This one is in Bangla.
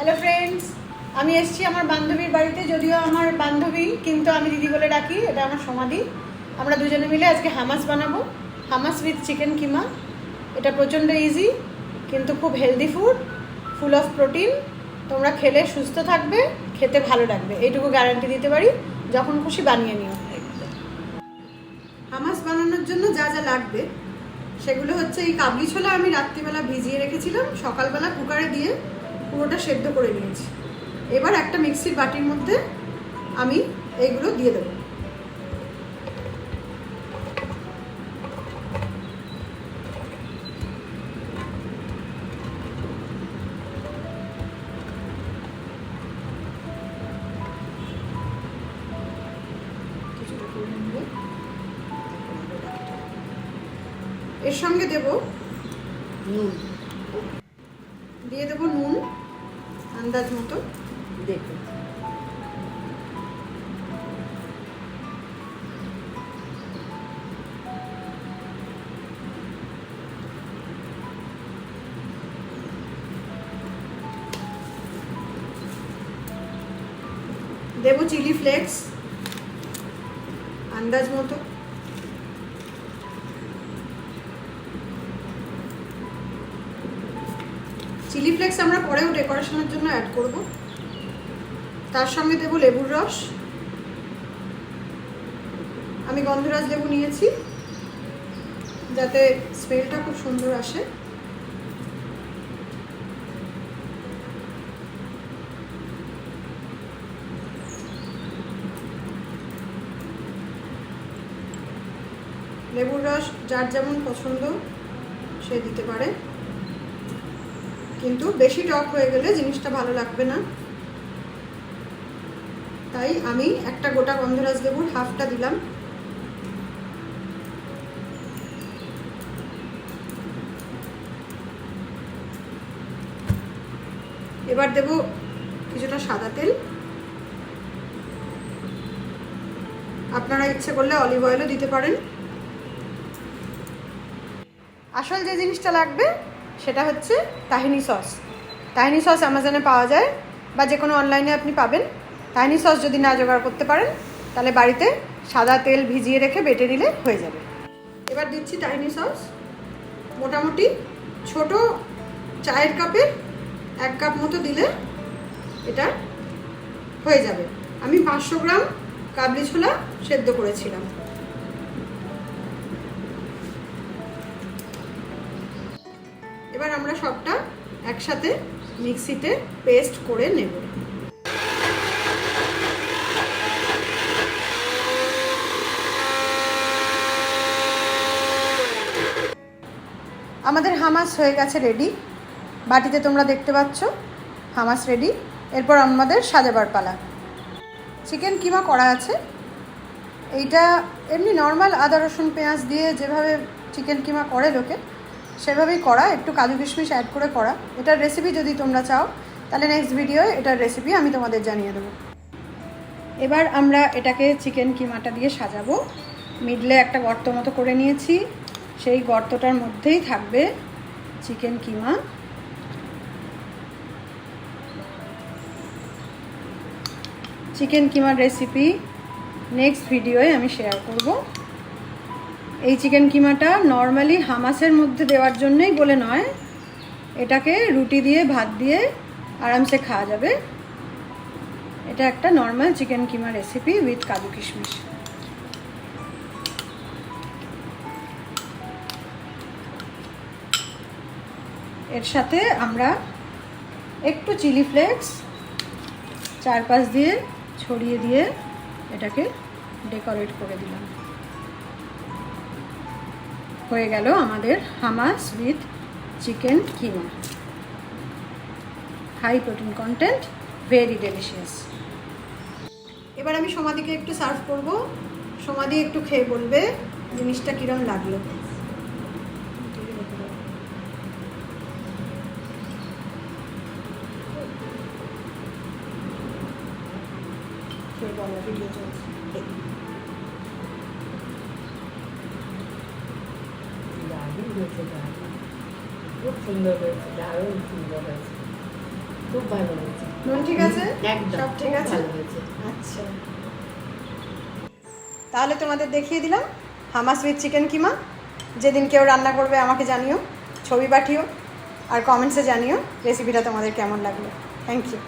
হ্যালো ফ্রেন্ডস, আমি এসেছি আমার বান্ধবীর বাড়িতে। যদিও আমার বান্ধবী, কিন্তু আমি দিদি বলে ডাকি। এটা আমার সমাধি। আমরা দুজনে মিলে আজকে হামাস বানাবো, হামাস উইথ চিকেন কিমা। এটা প্রচণ্ড ইজি, কিন্তু খুব healthy food, full of protein. তোমরা খেলে সুস্থ থাকবে, খেতে ভালো লাগবে, এইটুকু গ্যারান্টি দিতে পারি। যখন খুশি বানিয়ে নিও। হামাস বানানোর জন্য যা যা লাগবে সেগুলো হচ্ছে, এই কাবলি ছোলা আমি রাত্রিবেলা ভিজিয়ে রেখেছিলাম, সকালবেলা কুকারে দিয়ে পুরোটা সেদ্ধ করে নিয়েছি। এবার একটা মিক্সির বাটির মধ্যে আমি এইগুলো দিয়ে দেবো। এর সঙ্গে দেব নুন, দিয়ে দেবো নুন আন্দাজ মতো। দেখুন, দেবো চিলি ফ্লেক্স আন্দাজ মতো। চিলি ফ্লেক্স আমরা পরেও ডেকোরেশনের জন্য অ্যাড করব। তার সঙ্গে দেবো লেবুর রস। আমি গন্ধরাজ লেবু নিয়েছি যাতে স্মেলটা খুব সুন্দর আসে। লেবুর রস যার যেমন পছন্দ সে দিতে পারে, কিন্তু বেশি টক হয়ে গেলে জিনিসটা ভালো লাগবে না। তাই আমি একটা গোটা গন্ধরাজ লেবুর হাফটা দিলাম। এবার দেব কিছুটা সাদা তেল। আপনারা ইচ্ছে করলে অলিভ অয়েলও দিতে পারেন। আসল যে জিনিসটা লাগবে সেটা হচ্ছে তাহিনি সস। তাহিনি সস অ্যামাজনে পাওয়া যায়, বা যে কোনো অনলাইনে আপনি পাবেন। তাহিনি সস যদি না জোগাড় করতে পারেন, তাহলে বাড়িতে সাদা তেল ভিজিয়ে রেখে বেটে নিলে হয়ে যাবে। এবার দিচ্ছি তাহিনি সস। মোটামুটি ছোট চায়ের কাপের 1 কাপ মতো দিলে এটা হয়ে যাবে। আমি 500 গ্রাম কাবলি ছোলা সেদ্ধ করেছিলাম। এবার আমরা সবটা একসাথে মিক্সিতে পেস্ট করে নেব। আমাদের হামাস হয়ে গেছে রেডি। বাটিতে তোমরা দেখতে পাচ্ছ হামাস রেডি। এরপর আমাদের সাজাবার পালা। চিকেন কিমা করা আছে। এইটা এমনি নর্মাল আদা রসুন পেঁয়াজ দিয়ে যেভাবে চিকেন কিমা করে লোকে, সেভাবেই করা, একটু কাজু কিশমিশ অ্যাড করে করা। এটার রেসিপি যদি তোমরা চাও, তাহলে নেক্সট ভিডিওয়ে এটার রেসিপি আমি তোমাদের জানিয়ে দেবো। এবার আমরা এটাকে চিকেন কিমাটা দিয়ে সাজাবো। মিডলে একটা গর্ত মতো করে নিয়েছি, সেই গর্তটার মধ্যেই থাকবে চিকেন কিমা। চিকেন কিমার রেসিপি নেক্সট ভিডিওয়ে আমি শেয়ার করব। এই চিকেন কিমাটা নর্মালি হামাসের মধ্যে দেওয়ার জন্যই বলে নয়, এটাকে রুটি দিয়ে ভাত দিয়ে আরামসে খাওয়া যাবে। এটা একটা normal chicken keema recipe with কাজু কিশমিশ। এর সাথে আমরা একটু চিলি ফ্লেক্স চারপাশ দিয়ে ছড়িয়ে দিয়ে এটাকে ডেকোরেট করে দিলাম। হয়ে গেল আমাদের hummus with chicken keema. High protein content, very delicious. এবার আমি সমাধিকে একটু সার্ভ করব। সমাধি একটু খেয়ে বলবে জিনিসটা কিরম লাগলো। ভিডিও চলছে। খুব সুন্দর হয়েছে, দারুণ সুন্দর হয়েছে। খুব ভালো হয়েছে। নুন ঠিক আছে? একদম সব ঠিক আছে? ভালো হয়েছে। আচ্ছা, তাহলে তোমাদের দেখিয়ে দিলাম হামাস উইথ চিকেন কিমা। যেদিন কেউ রান্না করবে আমাকে জানিও, ছবি পাঠিও, আর কমেন্টসে জানিও রেসিপিটা তোমাদের কেমন লাগলো। Thank you.